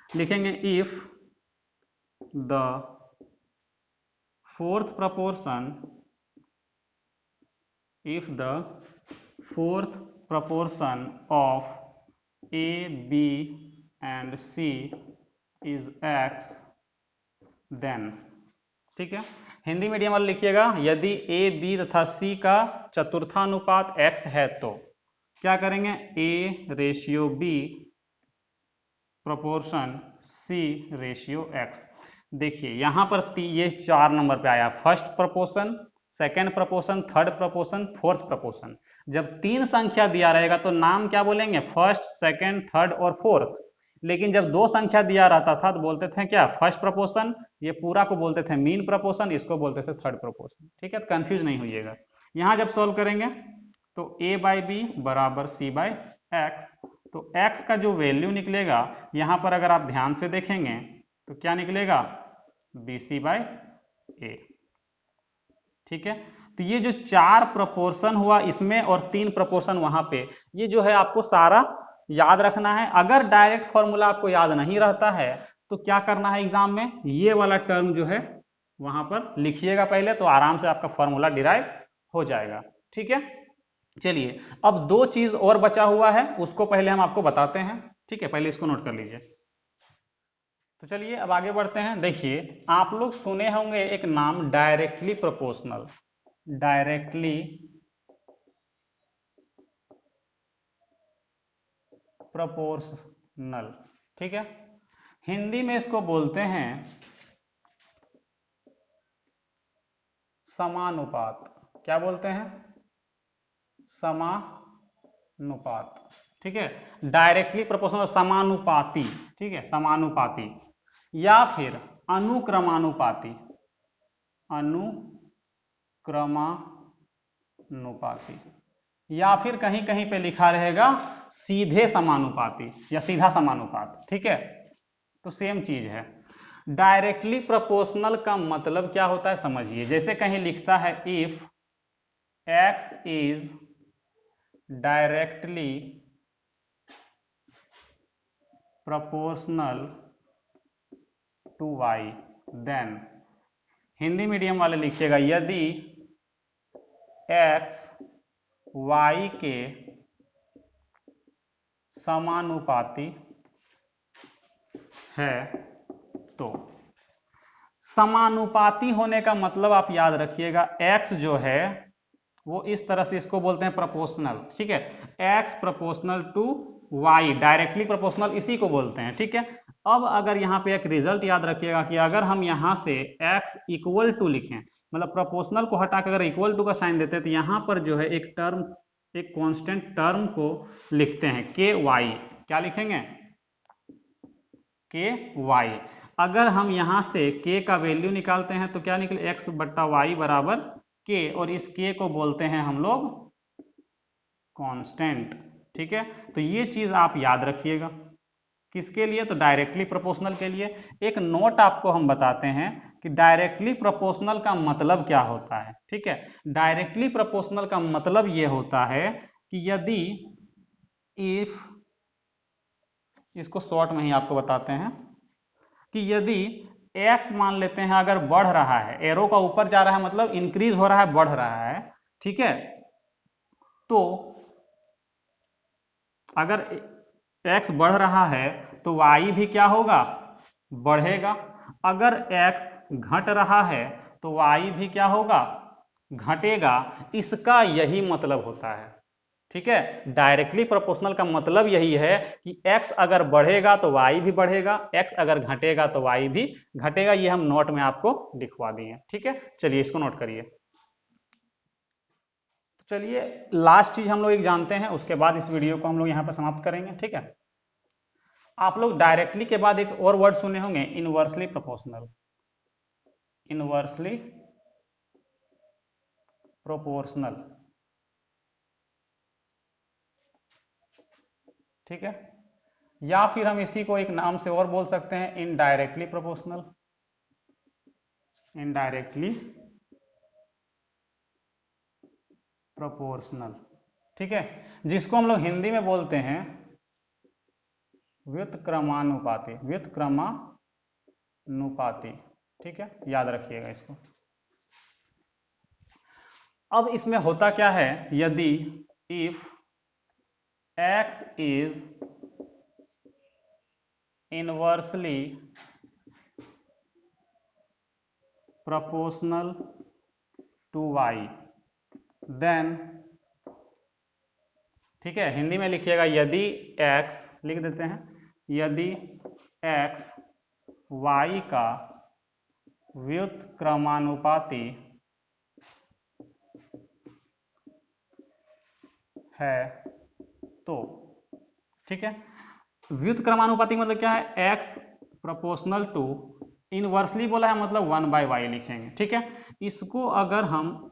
लिखेंगे if the fourth proportion, if the fourth proportion of A, B and C is X, then, ठीक है, हिंदी मीडियम वाले लिखिएगा, यदि A, B तथा C का चतुर्थानुपात X है तो क्या करेंगे, A ratio B proportion C ratio X। देखिए यहां पर ये 4 नंबर पे आया, first proportion, second proportion, third proportion, fourth proportion. जब 3 संख्या दिया रहेगा तो नाम क्या बोलेंगे, फर्स्ट, सेकेंड, थर्ड और फोर्थ। लेकिन जब 2 संख्या दिया रहता था तो बोलते थे क्या, फर्स्ट प्रोपोर्शन, ये पूरा को बोलते थे मीन प्रोपोर्शन, इसको बोलते थे थर्ड प्रोपोर्शन, ठीक है, कंफ्यूज नहीं होइएगा। यहां जब सॉल्व करेंगे तो A बाई बी बराबर C बाई एक्स, तो x का जो वैल्यू निकलेगा यहां पर अगर आप ध्यान से देखेंगे तो क्या निकलेगा, BC बाई ए, ठीक है। तो ये जो 4 प्रोपोर्शन हुआ इसमें और 3 प्रोपोर्शन वहां पे, ये जो है आपको सारा याद रखना है। अगर डायरेक्ट फॉर्मूला आपको याद नहीं रहता है तो क्या करना है एग्जाम में, ये वाला टर्म जो है वहां पर लिखिएगा पहले, तो आराम से आपका फॉर्मूला डिराइव हो जाएगा, ठीक है। चलिए अब 2 चीज और बचा हुआ है, उसको पहले हम आपको बताते हैं, ठीक है, पहले इसको नोट कर लीजिए। तो चलिए अब आगे बढ़ते हैं। देखिए आप लोग सुने होंगे एक नाम डायरेक्टली प्रोपोर्शनल, डायरेक्टली प्रोपोर्शनल, ठीक है, हिंदी में इसको बोलते हैं समानुपात। क्या बोलते हैं, समानुपात, ठीक है, डायरेक्टली प्रोपोर्शनल समानुपाती, ठीक है, समानुपाती, या फिर अनुक्रमानुपाती, अनुक्रमानुपाती, या फिर कहीं कहीं पे लिखा रहेगा सीधे समानुपाती या सीधा समानुपात, ठीक है। तो सेम चीज है। डायरेक्टली प्रोपोर्शनल का मतलब क्या होता है समझिए, जैसे कहीं लिखता है if x is directly proportional to y, then Hindi medium वाले लिखिएगा यदि x y के समानुपाती है तो। समानुपाती होने का मतलब आप याद रखिएगा, x जो है वो इस तरह से, इसको बोलते हैं प्रोपोर्शनल, ठीक है, x proportional to y, directly proportional इसी को बोलते हैं, ठीक है। अब अगर यहाँ पे एक रिजल्ट याद रखिएगा कि अगर हम यहाँ से x इक्वल टू लिखें, मतलब प्रोपोर्शनल को हटा के अगर इक्वल टू का साइन देते हैं तो यहाँ पर जो है एक टर्म, एक कांस्टेंट टर्म को लिखते हैं के वाई, क्या लिखेंगे, के वाई। अगर हम यहाँ से के का वैल्यू निकालते हैं तो क्या निकले, एक्स बट्टा वाई बराबर के, और इस के को बोलते हैं हम लोग कांस्टेंट, ठीक है। तो ये चीज आप याद रखिएगा, किसके लिए, तो डायरेक्टली प्रोपोर्शनल के लिए। एक नोट आपको हम बताते हैं कि डायरेक्टली प्रोपोर्शनल का मतलब क्या होता है, ठीक है। डायरेक्टली प्रोपोर्शनल का मतलब ये होता है कि यदि इफ, इसको शॉर्ट में ही आपको बताते हैं कि यदि x मान लेते हैं अगर बढ़ रहा है, एरो का ऊपर जा रहा है मतलब इंक्रीज हो रहा है, बढ़ रहा है, ठीक है, तो अगर x बढ़ रहा है तो y भी क्या होगा, बढ़ेगा। अगर x घट रहा है तो y भी क्या होगा, घटेगा। इसका यही मतलब होता है, ठीक है। डायरेक्टली प्रोपोर्शनल का मतलब यही है कि x अगर बढ़ेगा तो y भी बढ़ेगा, x अगर घटेगा तो y भी घटेगा। ये हम नोट में आपको दिखवा दिए, ठीक है। चलिए इसको नोट करिए। चलिए लास्ट चीज हम लोग एक जानते हैं, उसके बाद इस वीडियो को हम लोग यहाँ पर समाप्त करेंगे, ठीक है। आप लोग डायरेक्टली के बाद एक और वर्ड सुने होंगे, इनवर्सली प्रोपोर्शनल, इनवर्सली प्रोपोर्शनल, ठीक है, या फिर हम इसी को एक नाम से और बोल सकते हैं, इनडायरेक्टली प्रोपोर्शनल, इनडायरेक्टली प्रोपोर्शनल, ठीक है, जिसको हम लोग हिंदी में बोलते हैं व्युत्क्रमानुपाती, व्युत्क्रमानुपाती, ठीक है, याद रखिएगा इसको। अब इसमें होता क्या है, यदि if x is inversely proportional to y, then, ठीक है, हिंदी में लिखिएगा, यदि x, लिख देते हैं, यदि x y का व्युत्क्रमानुपाती है तो, ठीक है, व्युत्क्रमानुपाती मतलब क्या है, x प्रोपोर्शनल टू, इनवर्सली बोला है मतलब 1/y लिखेंगे, ठीक है। इसको अगर हम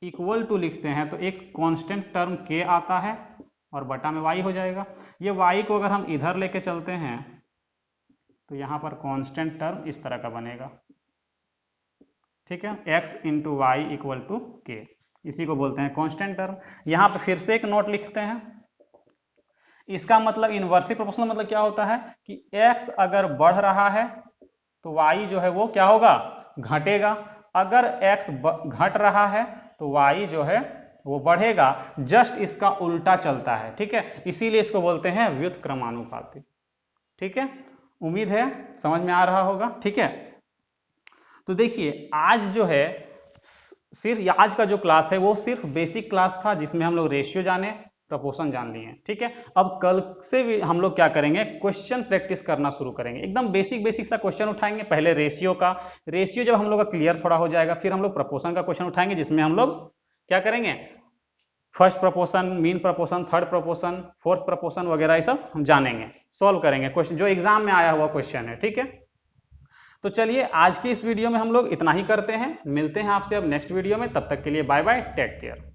इक्वल टू लिखते हैं तो एक कांस्टेंट टर्म k आता है और बटा में y हो जाएगा। ये y को अगर हम इधर लेके चलते हैं तो यहां पर कांस्टेंट टर्म इस तरह का बनेगा, ठीक है, x into y equal to k, इसी को बोलते हैं कांस्टेंट टर्म। यहां पर फिर से एक नोट लिखते हैं, इसका मतलब इनवर्सली प्रोपोर्शनल मतलब क्या होता है कि x अगर बढ़ रहा है तो y जो है वो क्या होगा, घटेगा, अगर x घट रहा है तो y जो है वो बढ़ेगा, जस्ट इसका उल्टा चलता है, ठीक है, इसीलिए इसको बोलते हैं व्युत्क्रमानुपाती, ठीक है। उम्मीद है समझ में आ रहा होगा, ठीक है। तो देखिए आज जो है सिर्फ आज का जो क्लास है वो सिर्फ बेसिक क्लास था, जिसमें हम लोग रेशियो जाने, प्रोपोर्शन जान लिए, ठीक है। अब कल से भी हम लोग क्या करेंगे, क्वेश्चन प्रैक्टिस करना शुरू करेंगे, एकदम बेसिक सा क्वेश्चन उठाएंगे। पहले रेशियो का, रेशियो जब हम लोग का क्लियर थोड़ा हो जाएगा, फिर हम लोग प्रोपोर्शन का क्वेश्चन उठाएंगे, जिसमें हम लोग क्या करेंगे, first proportion, mean proportion, third proportion, fourth proportion वगैरह, ये सब हम जानेंगे, सॉल्व करेंगे क्वेश्चन जो एग्जाम में आया हुआ क्वेश्चन है, ठीक है। तो चलिए आज की इस वीडियो में हम लोग इतना ही करते हैं, मिलते हैं आपसे अब नेक्स्ट वीडियो में, तब तक के लिए बाय बाय, टेक केयर।